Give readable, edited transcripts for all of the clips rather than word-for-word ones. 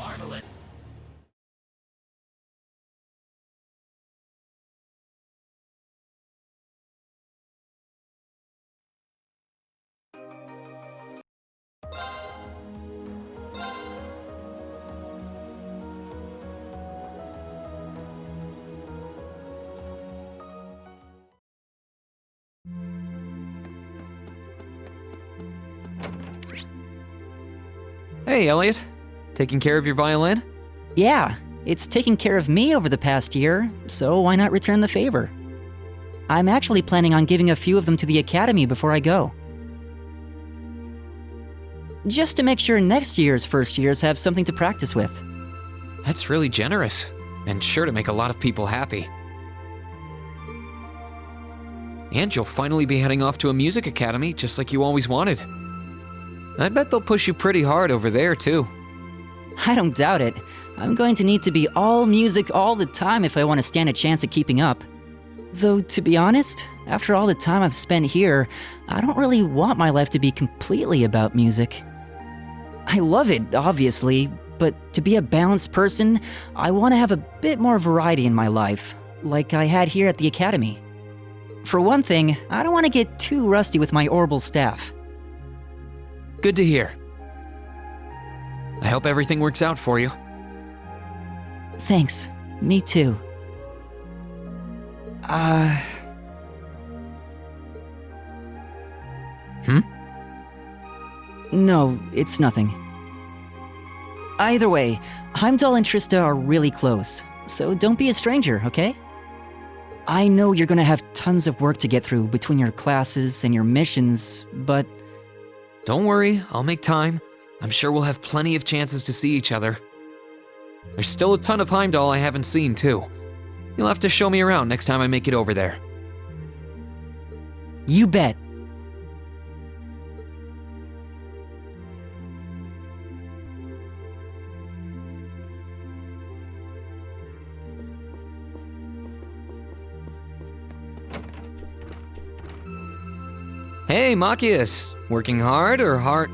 marvelous. Hey, Elliot. Taking care of your violin? Yeah, it's taken care of me over the past year, so why not return the favor? I'm actually planning on giving a few of them to the Academy before I go. Just to make sure next year's first years have something to practice with. That's really generous, and sure to make a lot of people happy. And you'll finally be heading off to a music academy, just like you always wanted. I bet they'll push you pretty hard over there, too. I don't doubt it. I'm going to need to be all music all the time if I want to stand a chance at keeping up. Though, to be honest, after all the time I've spent here, I don't really want my life to be completely about music. I love it, obviously, but to be a balanced person, I want to have a bit more variety in my life, like I had here at the Academy. For one thing, I don't want to get too rusty with my orbital staff. Good to hear. I hope everything works out for you. Thanks. Me too. No, it's nothing. Either way, Heimdall and Trista are really close, so don't be a stranger, okay? I know you're gonna have tons of work to get through between your classes and your missions, but... Don't worry, I'll make time. I'm sure we'll have plenty of chances to see each other. There's still a ton of Heimdall I haven't seen, too. You'll have to show me around next time I make it over there. You bet. Hey, Machias! Working hard or hard?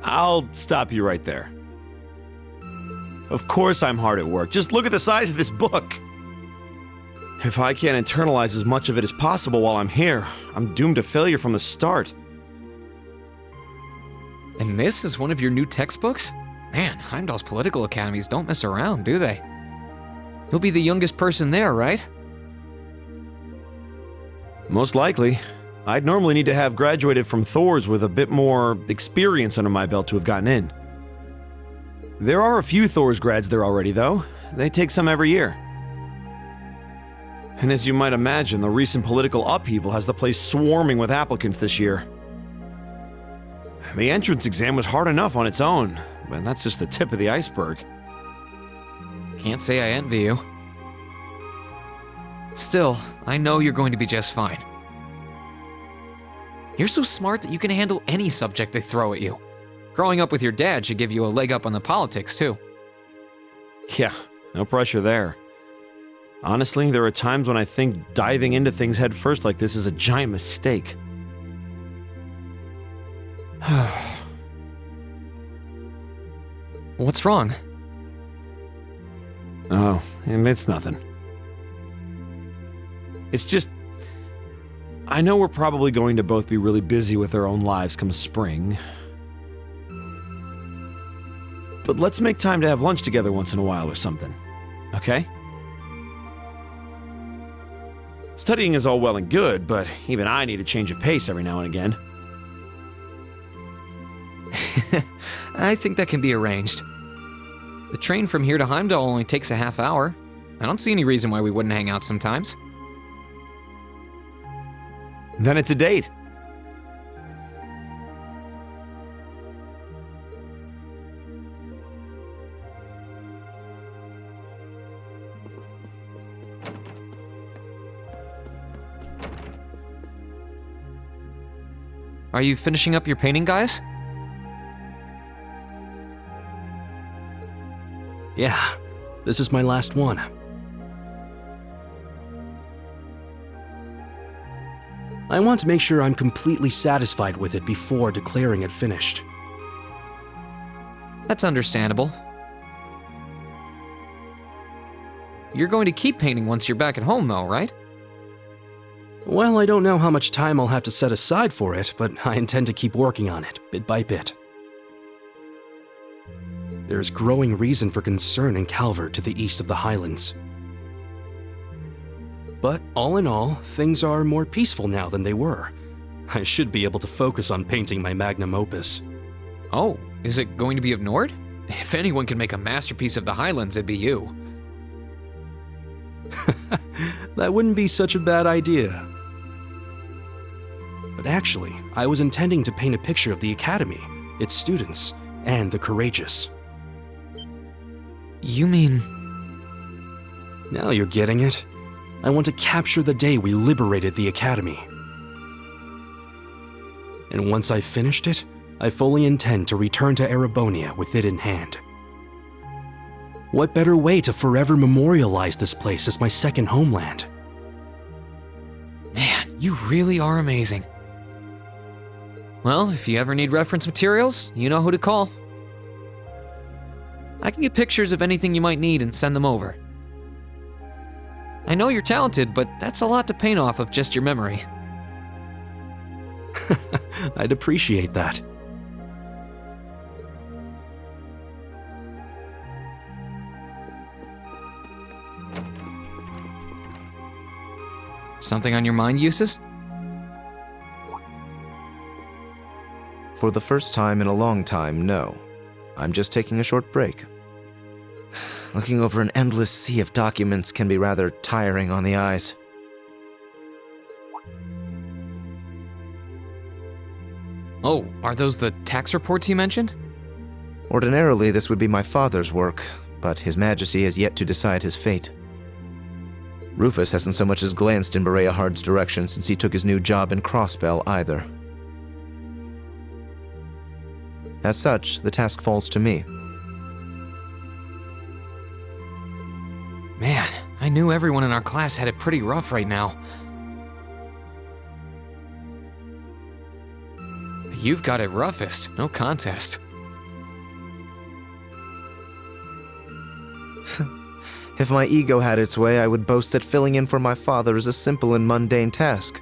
I'll stop you right there. Of course I'm hard at work. Just look at the size of this book. If I can't internalize as much of it as possible while I'm here, I'm doomed to failure from the start. And this is one of your new textbooks? Man, Heimdall's political academies don't mess around, do they? You'll be the youngest person there, right? Most likely. I'd normally need to have graduated from Thor's with a bit more experience under my belt to have gotten in. There are a few Thor's grads there already, though. They take some every year. And as you might imagine, the recent political upheaval has the place swarming with applicants this year. The entrance exam was hard enough on its own, but that's just the tip of the iceberg. Can't say I envy you. Still, I know you're going to be just fine. You're so smart that you can handle any subject they throw at you. Growing up with your dad should give you a leg up on the politics, too. Yeah, no pressure there. Honestly, there are times when I think diving into things head first like this is a giant mistake. What's wrong? Oh, it's nothing. It's just... I know we're probably going to both be really busy with our own lives come spring. But let's make time to have lunch together once in a while or something, okay? Studying is all well and good, but even I need a change of pace every now and again. I think that can be arranged. The train from here to Heimdall only takes a half hour. I don't see any reason why we wouldn't hang out sometimes. Then it's a date. Are you finishing up your painting, guys? Yeah, this is my last one. I want to make sure I'm completely satisfied with it before declaring it finished. That's understandable. You're going to keep painting once you're back at home, though, right? Well, I don't know how much time I'll have to set aside for it, but I intend to keep working on it, bit by bit. There's growing reason for concern in Calvert to the east of the Highlands. But all in all, things are more peaceful now than they were. I should be able to focus on painting my magnum opus. Oh, is it going to be of Nord? If anyone can make a masterpiece of the Highlands, it'd be you. That wouldn't be such a bad idea. But actually, I was intending to paint a picture of the Academy, its students, and the courageous. You mean... Now you're getting it. I want to capture the day we liberated the Academy. And once I've finished it, I fully intend to return to Erebonia with it in hand. What better way to forever memorialize this place as my second homeland? Man, you really are amazing. Well, if you ever need reference materials, you know who to call. I can get pictures of anything you might need and send them over. I know you're talented, but that's a lot to paint off of just your memory. I'd appreciate that. Something on your mind, Eustace? For the first time in a long time, no. I'm just taking a short break. Looking over an endless sea of documents can be rather tiring on the eyes. Oh, are those the tax reports you mentioned? Ordinarily, this would be my father's work, but His Majesty has yet to decide his fate. Rufus hasn't so much as glanced in Berea Hard's direction since he took his new job in Crossbell either. As such, the task falls to me. Man, I knew everyone in our class had it pretty rough right now. You've got it roughest, no contest. If my ego had its way, I would boast that filling in for my father is a simple and mundane task.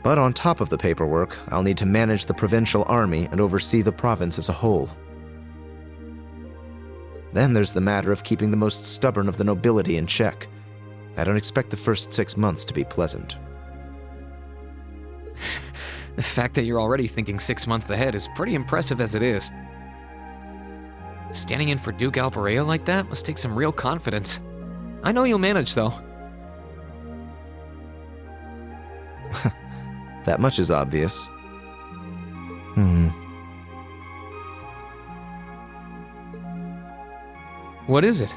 But on top of the paperwork, I'll need to manage the provincial army and oversee the province as a whole. Then there's the matter of keeping the most stubborn of the nobility in check. I don't expect the first 6 months to be pleasant. The fact that you're already thinking 6 months ahead is pretty impressive as it is. Standing in for Duke Alperea like that must take some real confidence. I know you'll manage, though. That much is obvious. What is it?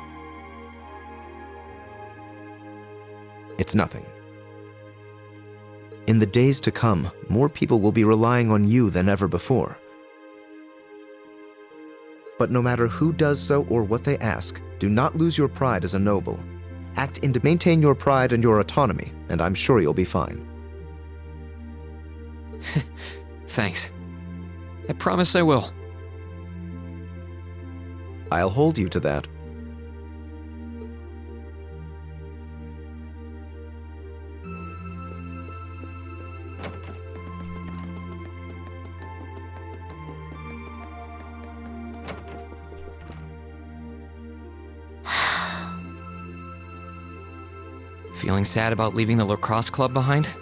It's nothing. In the days to come, more people will be relying on you than ever before. But no matter who does so or what they ask, do not lose your pride as a noble. Maintain your pride and your autonomy, and I'm sure you'll be fine. Thanks. I promise I will. I'll hold you to that. Feeling sad about leaving the lacrosse club behind?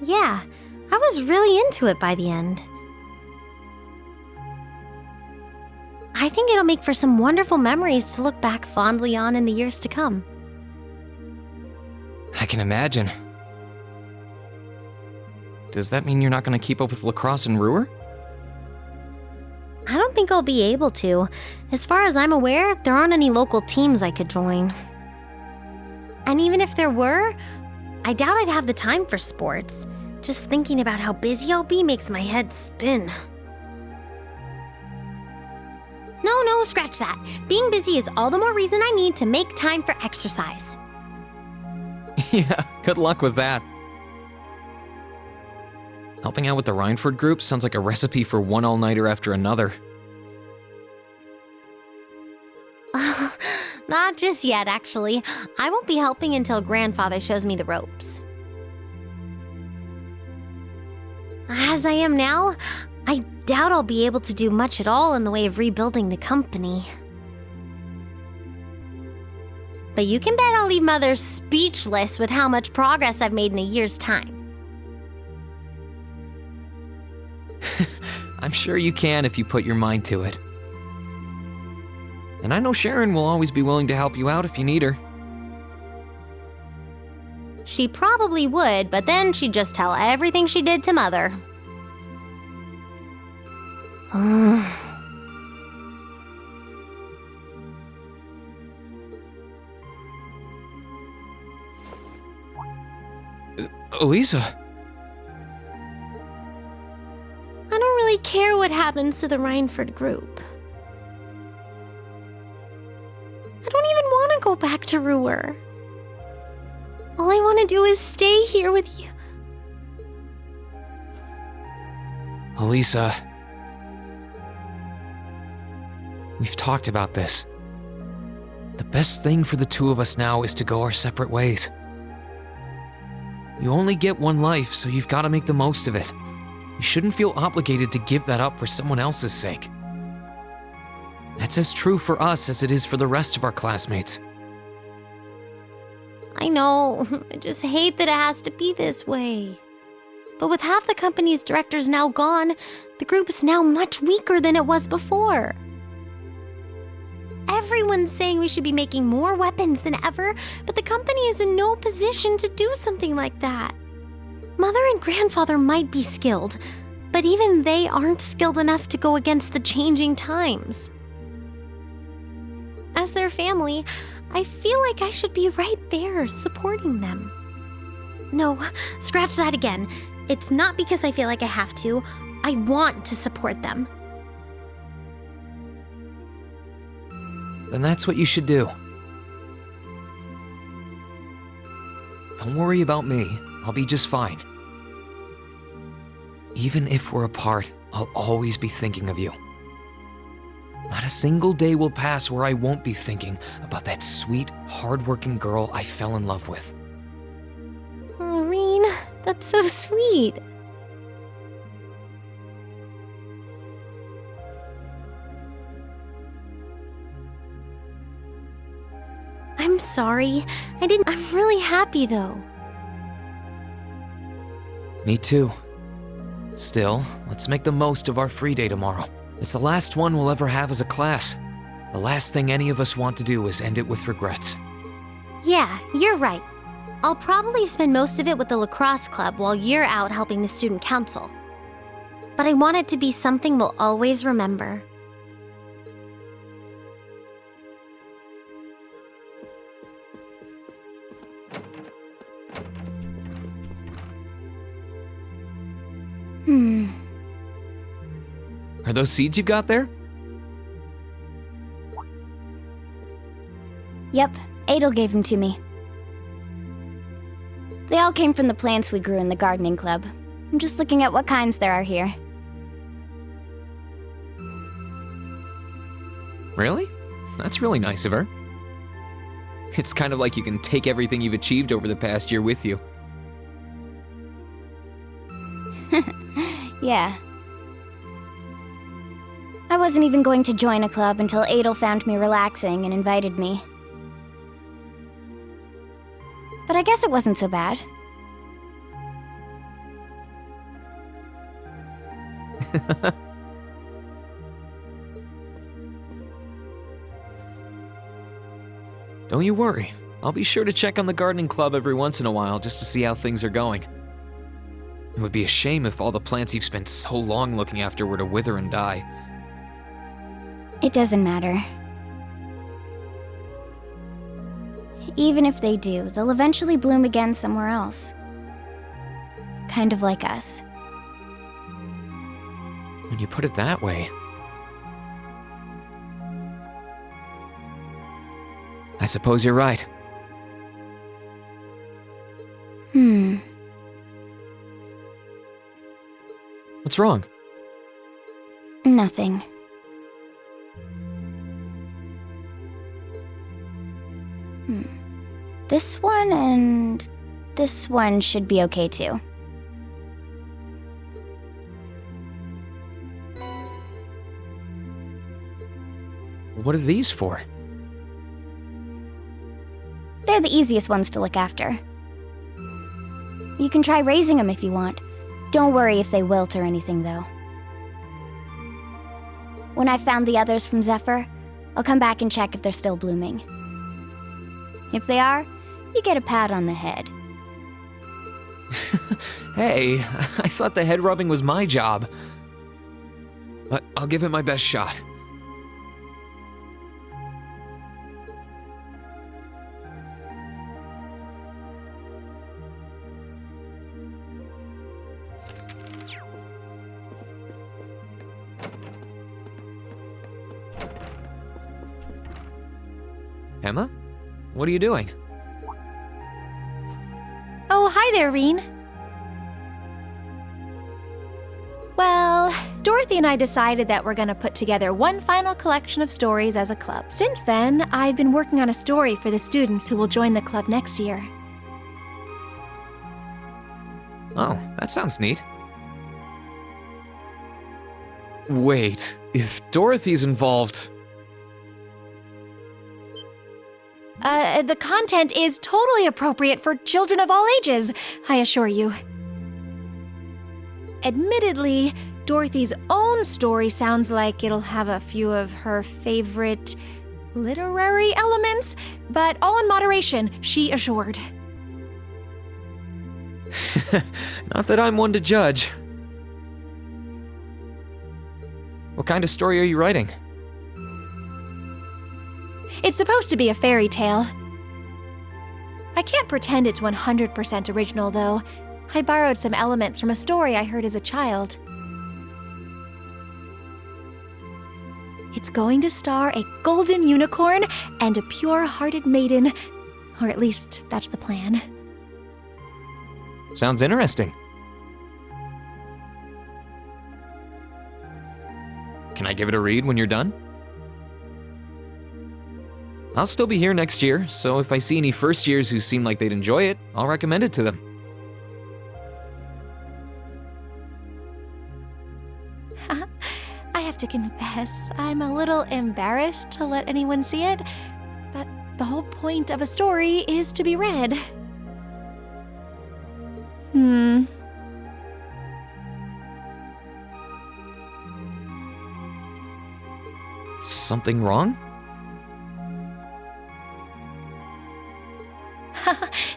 Yeah, I was really into it by the end. I think it'll make for some wonderful memories to look back fondly on in the years to come. I can imagine. Does that mean you're not going to keep up with lacrosse in Ruhr? I don't think I'll be able to. As far as I'm aware, there aren't any local teams I could join. And even if there were, I doubt I'd have the time for sports. Just thinking about how busy I'll be makes my head spin. No, No, scratch that. Being busy is all the more reason I need to make time for exercise. Yeah, good luck with that. Helping out with the Rhineford group sounds like a recipe for one all-nighter after another. Not just yet, actually. I won't be helping until Grandfather shows me the ropes. As I am now, I doubt I'll be able to do much at all in the way of rebuilding the company. But you can bet I'll leave Mother speechless with how much progress I've made in a year's time. I'm sure you can if you put your mind to it. And I know Sharon will always be willing to help you out if you need her. She probably would, but then she'd just tell everything she did to Mother. Elisa, I don't really care what happens to the Rhineford group. I don't even want to go back to Ruhr. All I want to do is stay here with you. Elisa, we've talked about this. The best thing for the two of us now is to go our separate ways. You only get one life, so you've got to make the most of it. You shouldn't feel obligated to give that up for someone else's sake. That's as true for us as it is for the rest of our classmates. I know, I just hate that it has to be this way. But with half the company's directors now gone, the group is now much weaker than it was before. Everyone's saying we should be making more weapons than ever, but the company is in no position to do something like that. Mother and Grandfather might be skilled, but even they aren't skilled enough to go against the changing times. As their family, I feel like I should be right there supporting them. No, scratch that again. It's not because I feel like I have to. I want to support them. Then that's what you should do. Don't worry about me. I'll be just fine. Even if we're apart, I'll always be thinking of you. Not a single day will pass where I won't be thinking about that sweet, hardworking girl I fell in love with. Oh, Reen, that's so sweet. I'm sorry. I'm really happy though. Me too. Still, let's make the most of our free day tomorrow. It's the last one we'll ever have as a class. The last thing any of us want to do is end it with regrets. Yeah, you're right. I'll probably spend most of it with the lacrosse club while you're out helping the student council. But I want it to be something we'll always remember. Are those seeds you got there? Yep, Adel gave them to me. They all came from the plants we grew in the gardening club. I'm just looking at what kinds there are here. Really? That's really nice of her. It's kind of like you can take everything you've achieved over the past year with you. Yeah. I wasn't even going to join a club until Adel found me relaxing and invited me. But I guess it wasn't so bad. Don't you worry. I'll be sure to check on the gardening club every once in a while just to see how things are going. It would be a shame if all the plants you've spent so long looking after were to wither and die. It doesn't matter. Even if they do, they'll eventually bloom again somewhere else. Kind of like us. When you put it that way. I suppose you're right. What's wrong? Nothing. This one and this one should be okay too. What are these for? They're the easiest ones to look after. You can try raising them if you want. Don't worry if they wilt or anything, though. When I've found the others from Zephyr, I'll come back and check if they're still blooming. If they are, you get a pat on the head. Hey, I thought the head rubbing was my job. But I'll give it my best shot. Emma? What are you doing? Oh, hi there, Reen. Well, Dorothy and I decided that we're gonna put together one final collection of stories as a club. Since then, I've been working on a story for the students who will join the club next year. Oh, that sounds neat. Wait, if Dorothy's involved... The content is totally appropriate for children of all ages, I assure you. Admittedly, Dorothy's own story sounds like it'll have a few of her favorite literary elements, but all in moderation, she assured. Not that I'm one to judge. What kind of story are you writing? It's supposed to be a fairy tale. I can't pretend it's 100% original, though. I borrowed some elements from a story I heard as a child. It's going to star a golden unicorn and a pure-hearted maiden, or at least that's the plan. Sounds interesting. Can I give it a read when you're done? I'll still be here next year, so if I see any first years who seem like they'd enjoy it, I'll recommend it to them. I have to confess, I'm a little embarrassed to let anyone see it, but the whole point of a story is to be read. Something wrong?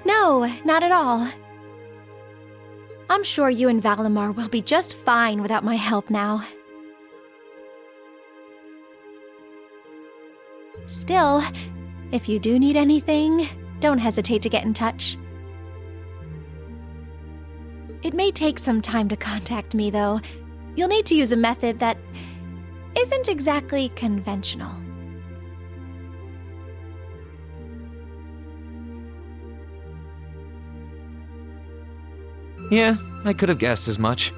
No, not at all. I'm sure you and Valimar will be just fine without my help now. Still, if you do need anything, don't hesitate to get in touch. It may take some time to contact me, though. You'll need to use a method that isn't exactly conventional. Yeah, I could have guessed as much.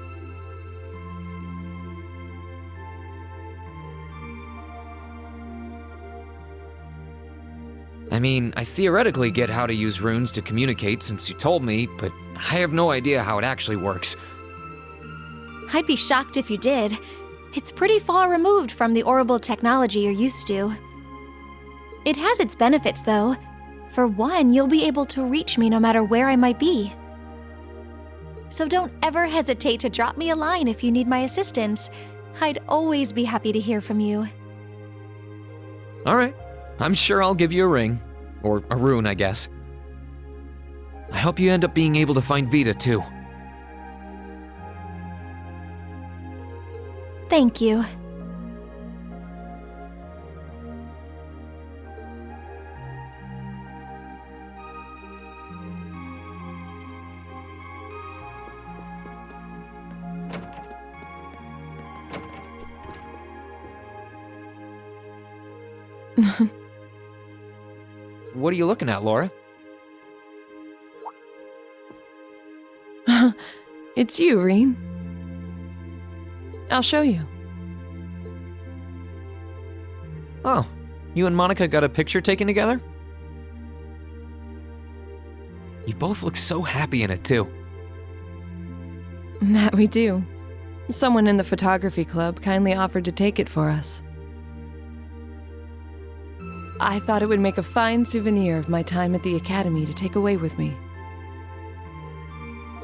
I mean, I theoretically get how to use runes to communicate since you told me, but I have no idea how it actually works. I'd be shocked if you did. It's pretty far removed from the orbital technology you're used to. It has its benefits, though. For one, you'll be able to reach me no matter where I might be. So don't ever hesitate to drop me a line if you need my assistance. I'd always be happy to hear from you. Alright, I'm sure I'll give you a ring. Or a rune, I guess. I hope you end up being able to find Vita, too. Thank you. What are you looking at, Laura? It's you, Reen. I'll show you. Oh, you and Monica got a picture taken together? You both look so happy in it, too. That we do. Someone in the photography club kindly offered to take it for us. I thought it would make a fine souvenir of my time at the academy to take away with me.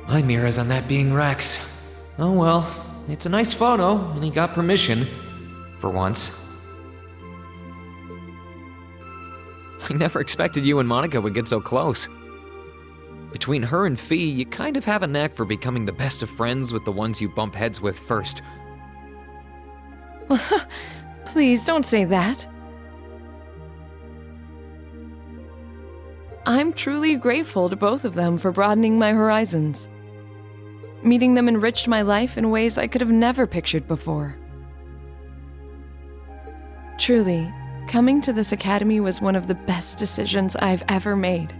My mirror's on that being Rex. Oh well, it's a nice photo, and he got permission. For once. I never expected you and Monica would get so close. Between her and Fee, you kind of have a knack for becoming the best of friends with the ones you bump heads with first. Please don't say that. I'm truly grateful to both of them for broadening my horizons. Meeting them enriched my life in ways I could have never pictured before. Truly, coming to this academy was one of the best decisions I've ever made.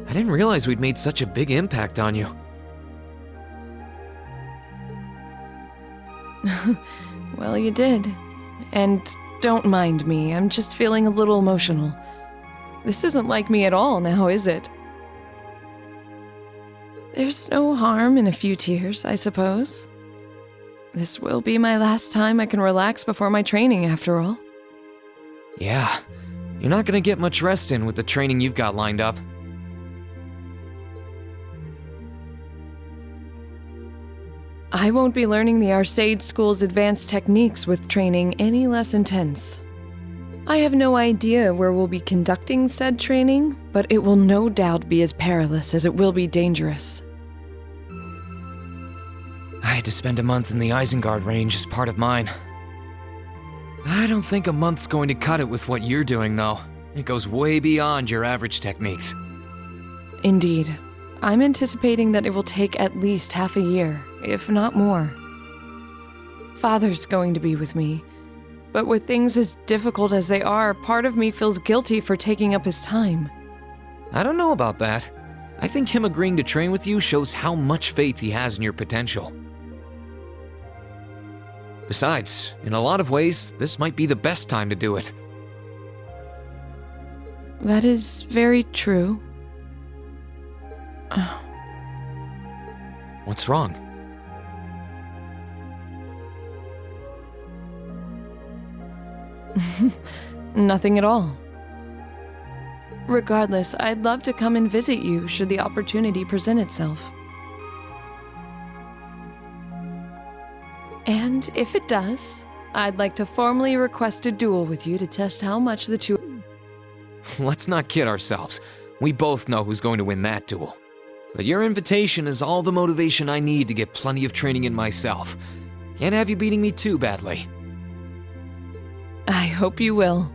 I didn't realize we'd made such a big impact on you. Well, you did. And don't mind me, I'm just feeling a little emotional. This isn't like me at all now, is it? There's no harm in a few tears, I suppose. This will be my last time I can relax before my training, after all. Yeah, you're not gonna get much rest in with the training you've got lined up. I won't be learning the Arcade School's advanced techniques with training any less intense. I have no idea where we'll be conducting said training, but it will no doubt be as perilous as it will be dangerous. I had to spend a month in the Isengard range as part of mine. I don't think a month's going to cut it with what you're doing, though. It goes way beyond your average techniques. Indeed. I'm anticipating that it will take at least half a year, if not more. Father's going to be with me, but with things as difficult as they are, part of me feels guilty for taking up his time. I don't know about that. I think him agreeing to train with you shows how much faith he has in your potential. Besides, in a lot of ways, this might be the best time to do it. That is very true. What's wrong? Nothing at all. Regardless, I'd love to come and visit you should the opportunity present itself. And if it does, I'd like to formally request a duel with you to test how much the two... Let's not kid ourselves. We both know who's going to win that duel. But your invitation is all the motivation I need to get plenty of training in myself. Can't have you beating me too badly. I hope you will.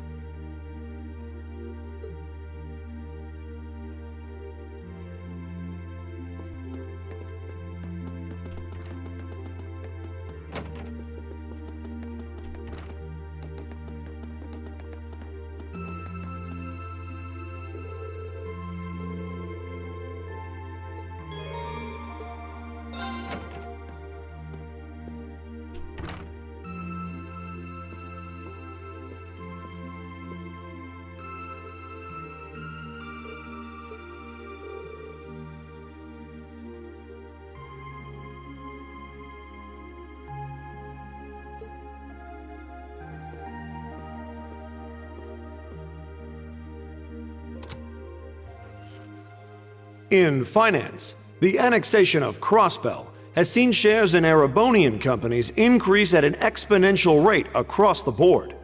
In finance, the annexation of Crossbell has seen shares in Erebonian companies increase at an exponential rate across the board.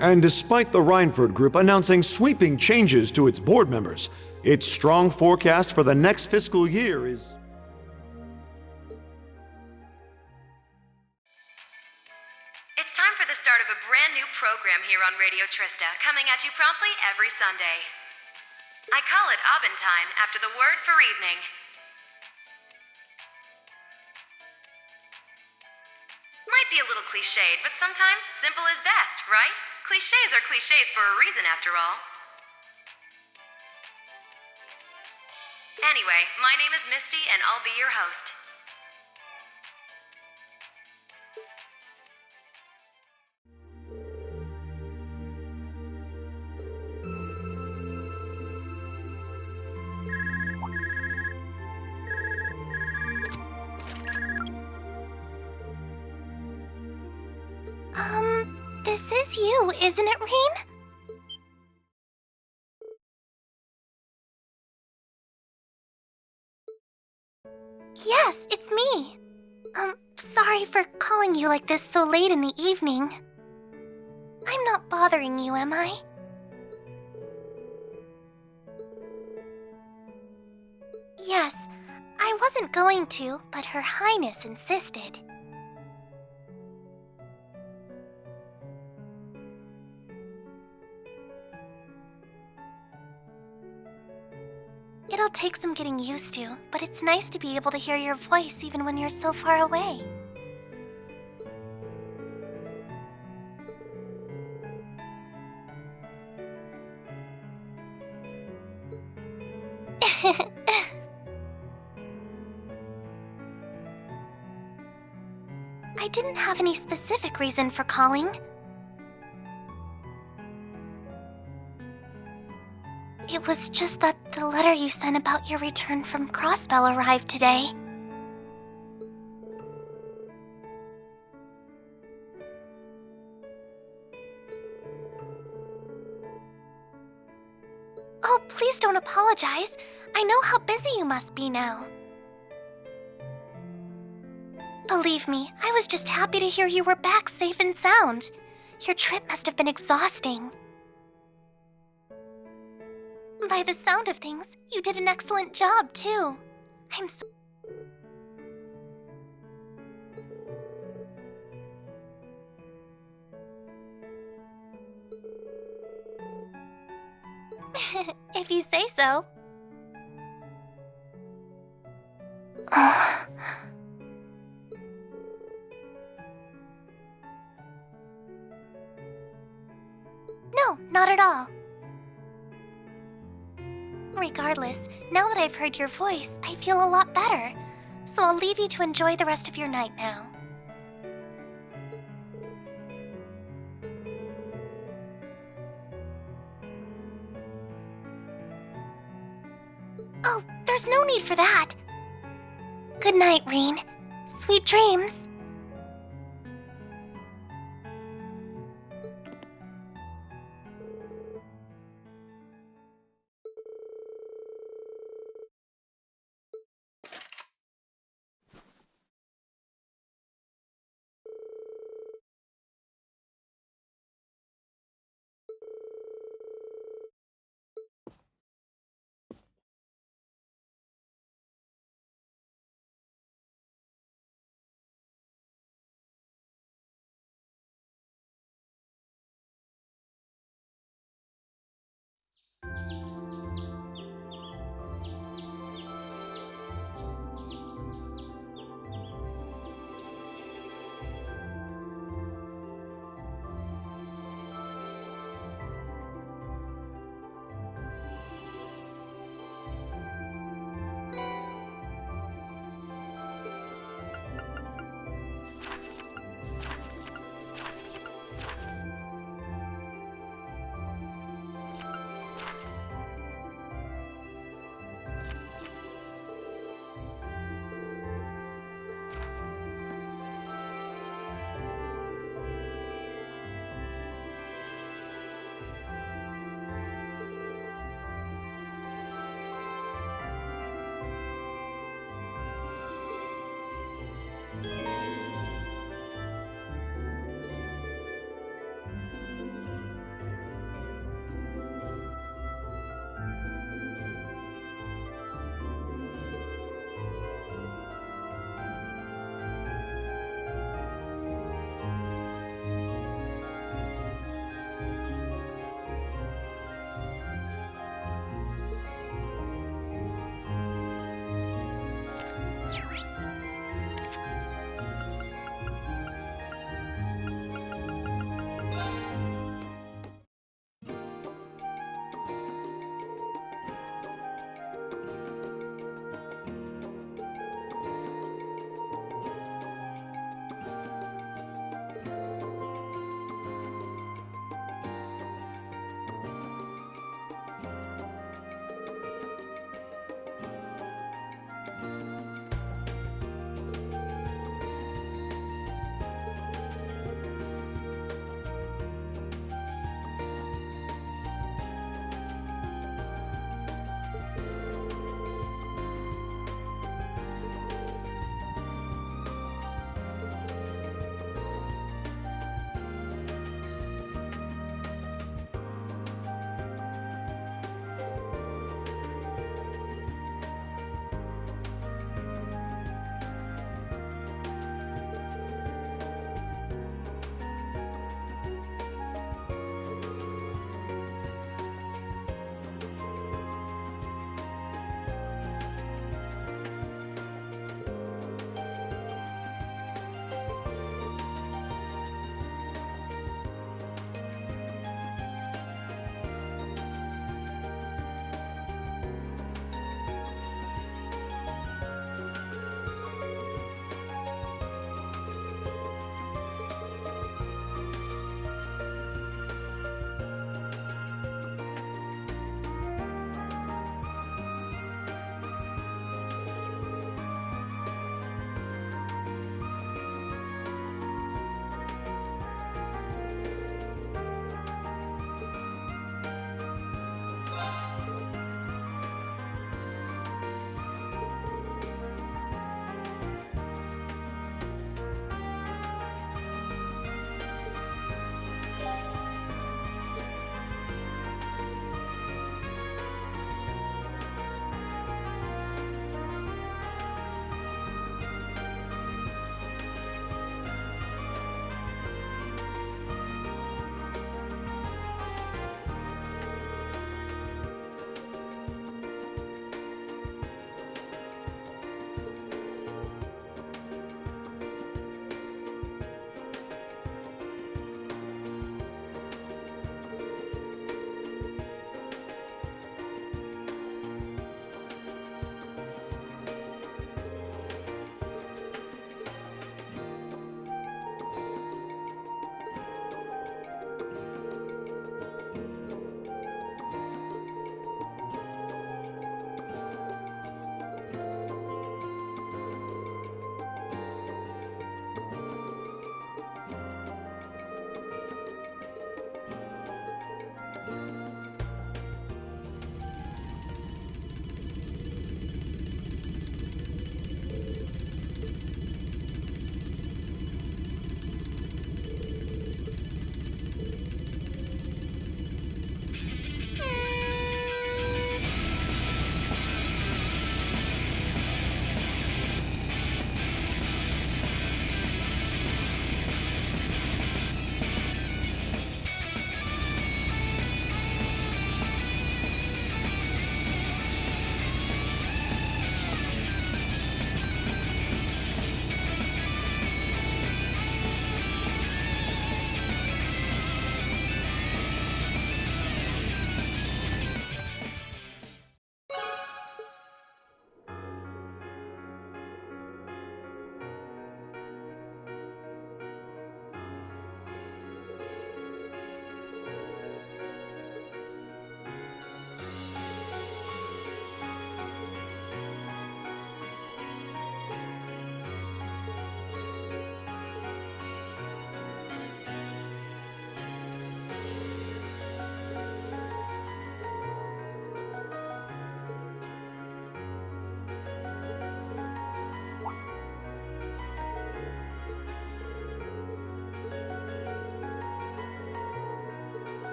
And despite the Reinford Group announcing sweeping changes to its board members, its strong forecast for the next fiscal year is... It's time for the start of a brand new program here on Radio Trista, coming at you promptly every Sunday. I call it Aubin time after the word for evening. Might be a little cliched, but sometimes simple is best, right? Cliches are cliches for a reason, after all. Anyway, my name is Misty, and I'll be your host. This is you, isn't it, Rain? Yes, it's me. Sorry for calling you like this so late in the evening. I'm not bothering you, am I? Yes, I wasn't going to, but Her Highness insisted. It'll take some getting used to, but it's nice to be able to hear your voice even when you're so far away. I didn't have any specific reason for calling. It was just that the letter you sent about your return from Crossbell arrived today. Oh, please don't apologize. I know how busy you must be now. Believe me, I was just happy to hear you were back safe and sound. Your trip must have been exhausting. By the sound of things, you did an excellent job, too. I'm so... If you say so. No, not at all. Regardless, now that I've heard your voice, I feel a lot better. So I'll leave you to enjoy the rest of your night now. Oh, there's no need for that. Good night, Reen. Sweet dreams.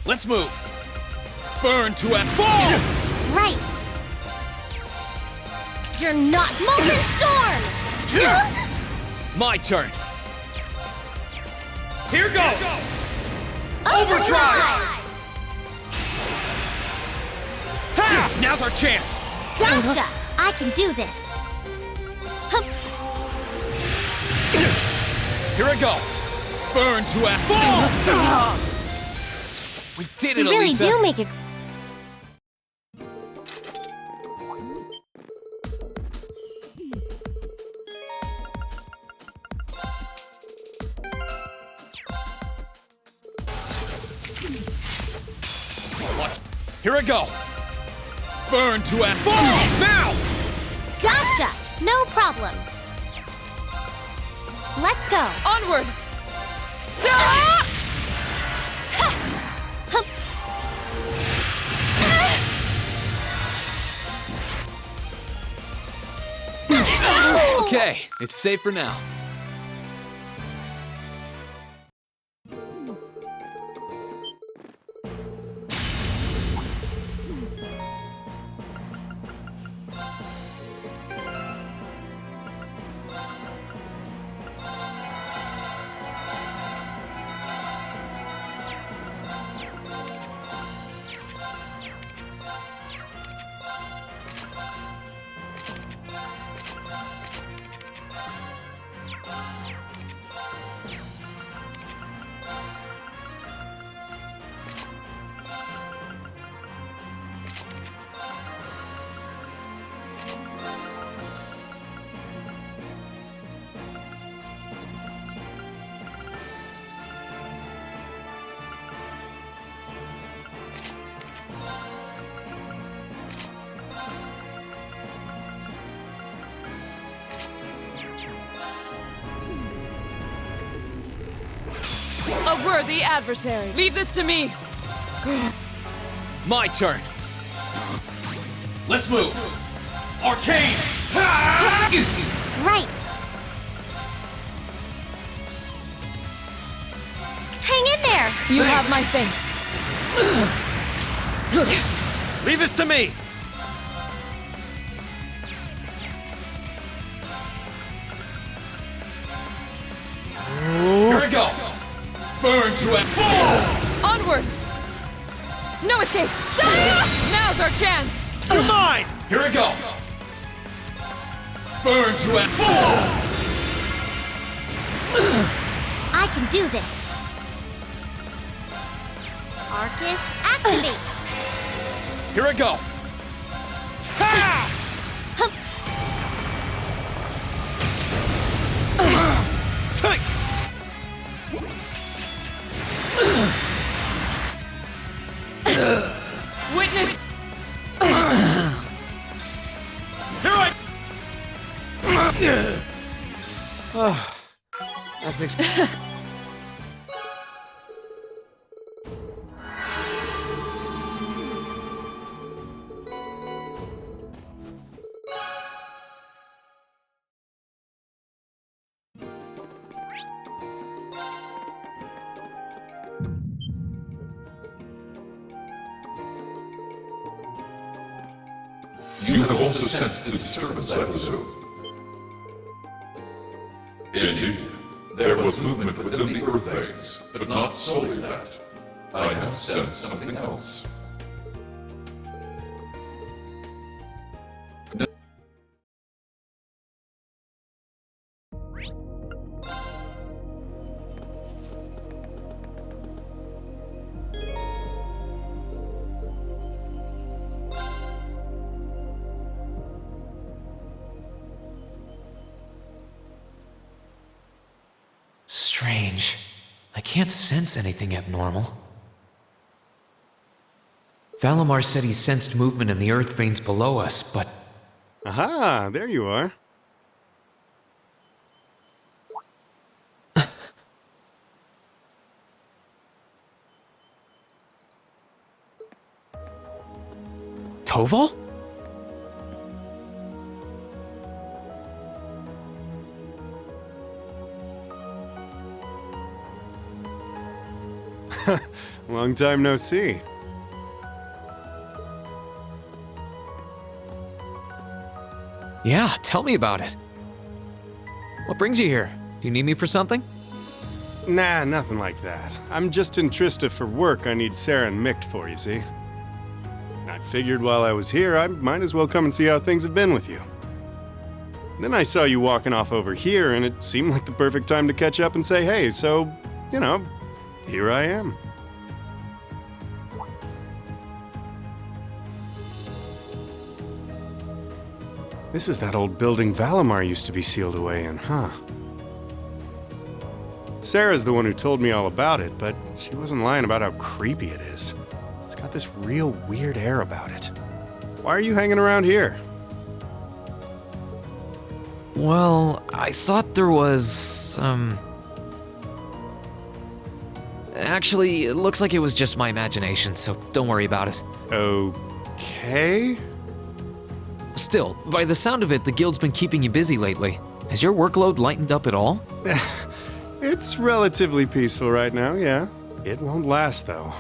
Let's move. Burn to F4! Right. You're not Molten Storm! My turn. Here goes! Overdrive! Ha! Now's our chance! Gotcha! I can do this. Hup. Here I go! Burn to F4! We did it, You really Elisa! do make it. What? Here I go! Burn to F4! Now! Gotcha! No problem. Let's go. Onward! Hup. Okay, it's safe for now. A worthy adversary. Leave this to me. My turn. Let's move. Arcane! Right. Hang in there. You Thanks. have my thanks. Leave this to me! Here I go! Burn to F4! Onward! No escape! Now's our chance! You're mine! Here I go! Burn to F4! I can do this. Arcus, activate. Here I go! Hup. Take! Witness! Here I... That's You have also sensed the disturbance at the zoo. Indeed, there was movement within the Earth Veins, but not solely that. I now sense something else. Strange. I can't sense anything abnormal. Valimar said he sensed movement in the earth veins below us, but Aha, there you are. Toval? Long time no see. Yeah, tell me about it. What brings you here? Do you need me for something? Nah, nothing like that. I'm just in Trista for work I need Sarah and Mick for, you see. I figured while I was here, I might as well come and see how things have been with you. Then I saw you walking off over here, and it seemed like the perfect time to catch up and say hey, so, you know, here I am. This is that old building Valimar used to be sealed away in, huh? Sarah's the one who told me all about it, but she wasn't lying about how creepy it is. It's got this real weird air about it. Why are you hanging around here? Well, I thought there was, Actually, it looks like it was just my imagination, so don't worry about it. Okay? Still, by the sound of it, the guild's been keeping you busy lately. Has your workload lightened up at all? It's relatively peaceful right now, yeah. It won't last, though.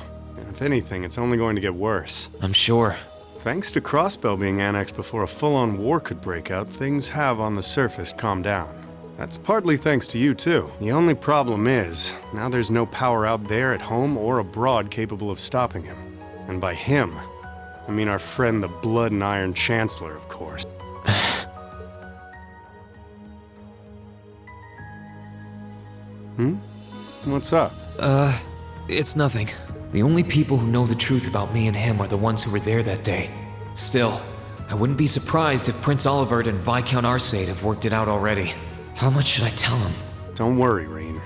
If anything, it's only going to get worse. I'm sure. Thanks to Crossbell being annexed before a full-on war could break out, things have on the surface calmed down. That's partly thanks to you, too. The only problem is, now there's no power out there at home or abroad capable of stopping him. And by him, I mean our friend the Blood and Iron Chancellor, of course. What's up? It's nothing. The only people who know the truth about me and him are the ones who were there that day. Still, I wouldn't be surprised if Prince Olivert and Viscount Arcade have worked it out already. How much should I tell him? Don't worry, Reen.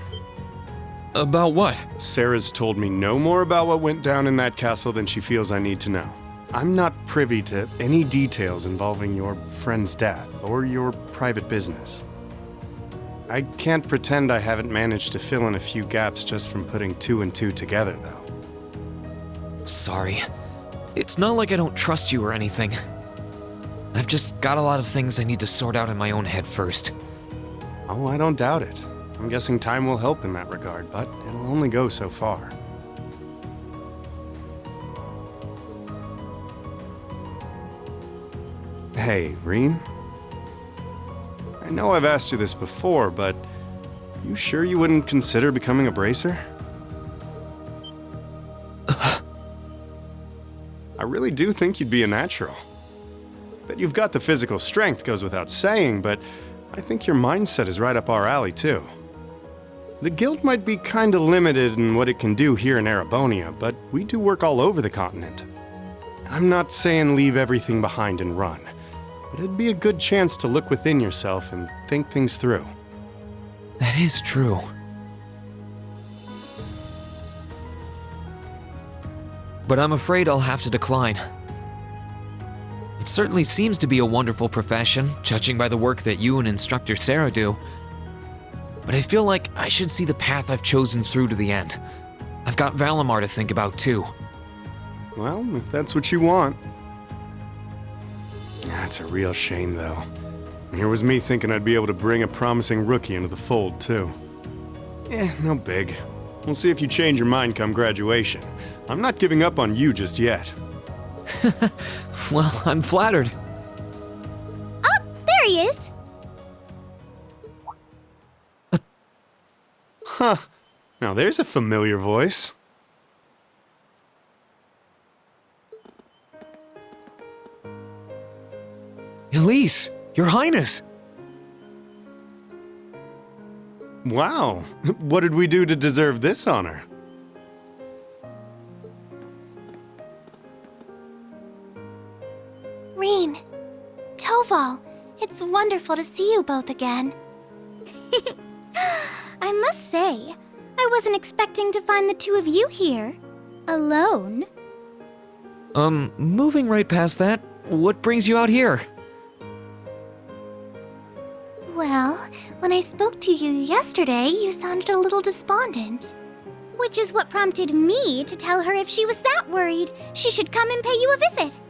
About what? Sarah's told me no more about what went down in that castle than she feels I need to know. I'm not privy to any details involving your friend's death or your private business. I can't pretend I haven't managed to fill in a few gaps just from putting two and two together, though. Sorry. It's not like I don't trust you or anything. I've just got a lot of things I need to sort out in my own head first. Oh, I don't doubt it. I'm guessing time will help in that regard, but it'll only go so far. Hey, Reen? I know I've asked you this before, but you sure you wouldn't consider becoming a bracer? I really do think you'd be a natural. That you've got the physical strength goes without saying, but I think your mindset is right up our alley, too. The guild might be kinda limited in what it can do here in Erebonia, but we do work all over the continent. I'm not saying leave everything behind and run, but it'd be a good chance to look within yourself and think things through. That is true. But I'm afraid I'll have to decline. It certainly seems to be a wonderful profession, judging by the work that you and Instructor Sarah do. But I feel like I should see the path I've chosen through to the end. I've got Valimar to think about too. Well, if that's what you want. That's a real shame, though. Here was me thinking I'd be able to bring a promising rookie into the fold, too. No big. We'll see if you change your mind come graduation. I'm not giving up on you just yet. Well, I'm flattered. Oh, there he is! Huh. Now there's a familiar voice. Elise, Your Highness! Wow. What did we do to deserve this honor? Reen, Toval, it's wonderful to see you both again. I must say, I wasn't expecting to find the two of you here. Alone. Moving right past that, what brings you out here? Well, when I spoke to you yesterday, you sounded a little despondent. Which is what prompted me to tell her if she was that worried, she should come and pay you a visit.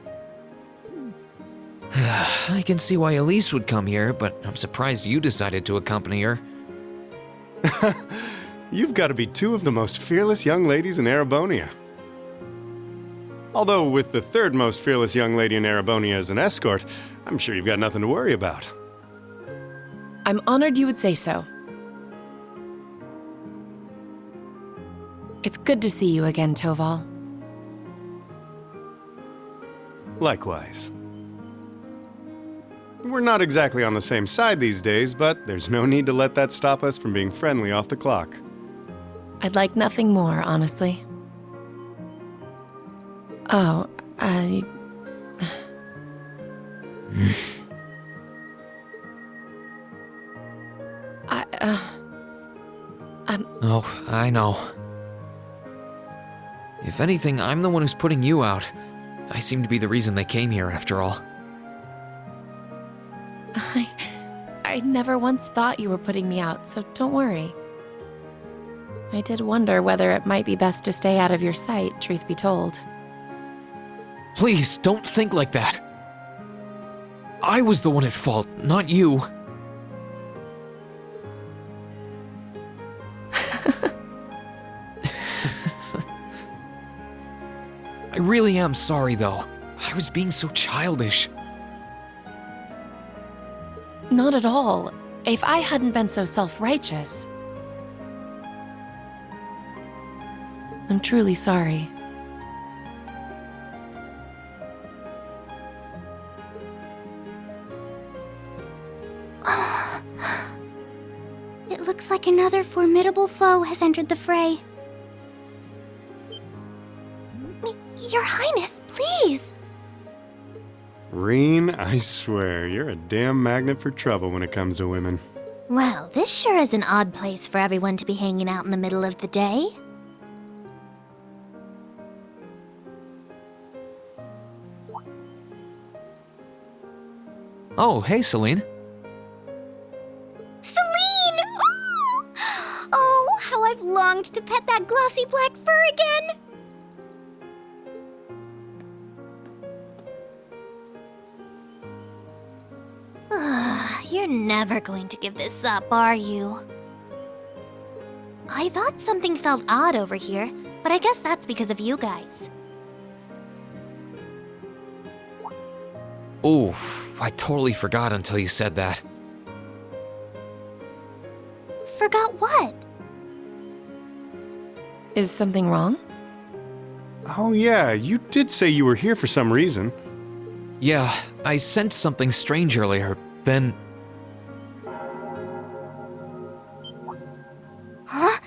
I can see why Elise would come here, but I'm surprised you decided to accompany her. You've got to be two of the most fearless young ladies in Erebonia. Although, with the third most fearless young lady in Erebonia as an escort, I'm sure you've got nothing to worry about. I'm honored you would say so. It's good to see you again, Toval. Likewise. We're not exactly on the same side these days, but there's no need to let that stop us from being friendly off the clock. I'd like nothing more, honestly. Oh, Oh, I know. If anything, I'm the one who's putting you out. I seem to be the reason they came here, after all. I never once thought you were putting me out, so don't worry. I did wonder whether it might be best to stay out of your sight, truth be told. Please, don't think like that. I was the one at fault, not you. I really am sorry, though. I was being so childish. Not at all. If I hadn't been so self-righteous. I'm truly sorry. It looks like another formidable foe has entered the fray. Your Highness, please! Reen, I swear, you're a damn magnet for trouble when it comes to women. Well, this sure is an odd place for everyone to be hanging out in the middle of the day. Oh, hey, Celine. Celine! Oh! Oh, how I've longed to pet that glossy black fur again! You're never going to give this up, are you? I thought something felt odd over here, but I guess that's because of you guys. Oof, I totally forgot until you said that. Forgot what? Is something wrong? Oh yeah, you did say you were here for some reason. Yeah, I sensed something strange earlier, then... Huh?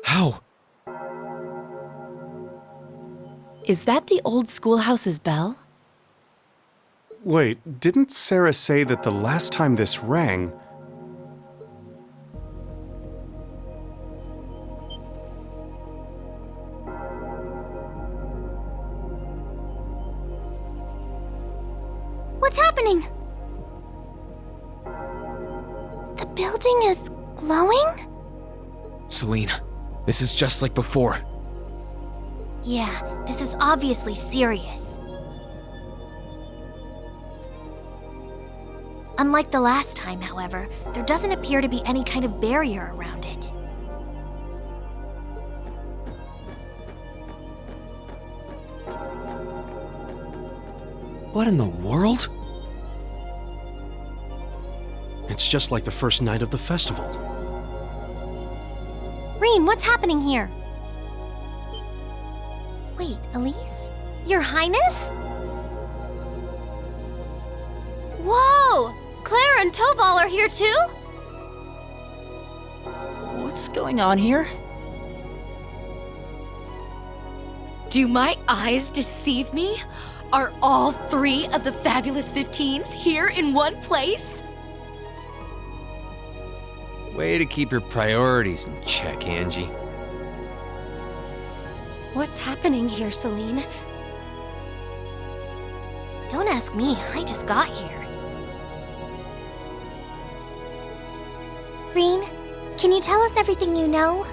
How? Is that the old schoolhouse's bell? Wait, didn't Sarah say that the last time this rang... What's happening? The building is glowing? Celine, this is just like before. Yeah, this is obviously serious. Unlike the last time, however, there doesn't appear to be any kind of barrier around it. What in the world? It's just like the first night of the festival. Reen, what's happening here? Wait, Elise? Your Highness? Whoa! Claire and Toval are here too? What's going on here? Do my eyes deceive me? Are all three of the fabulous 15s here in one place? Way to keep your priorities in check, Angie. What's happening here, Celine? Don't ask me, I just got here. Reen, can you tell us everything you know?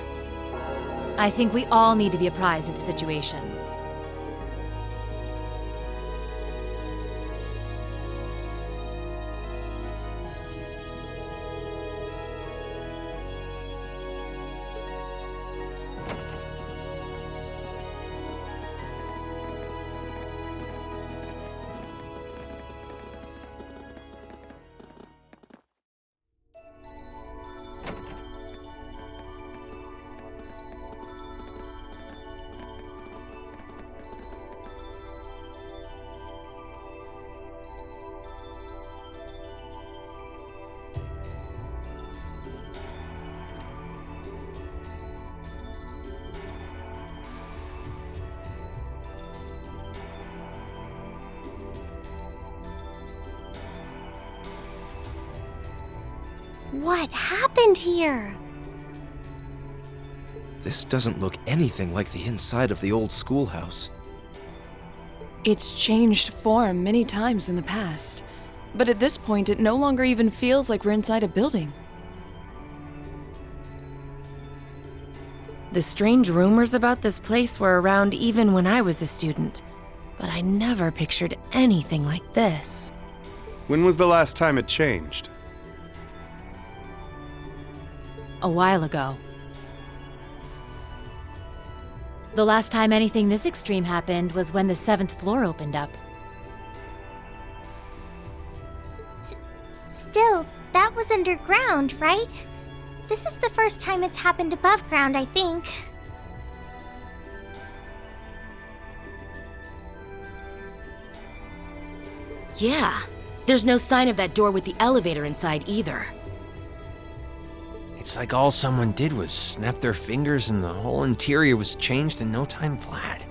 I think we all need to be apprised of the situation. What happened here? This doesn't look anything like the inside of the old schoolhouse. It's changed form many times in the past, but at this point it no longer even feels like we're inside a building. The strange rumors about this place were around even when I was a student, but I never pictured anything like this. When was the last time it changed? A while ago. The last time anything this extreme happened was when the 7th floor opened up. Still, that was underground, right? This is the first time it's happened above ground, I think. Yeah, there's no sign of that door with the elevator inside either. It's like all someone did was snap their fingers and the whole interior was changed in no time flat.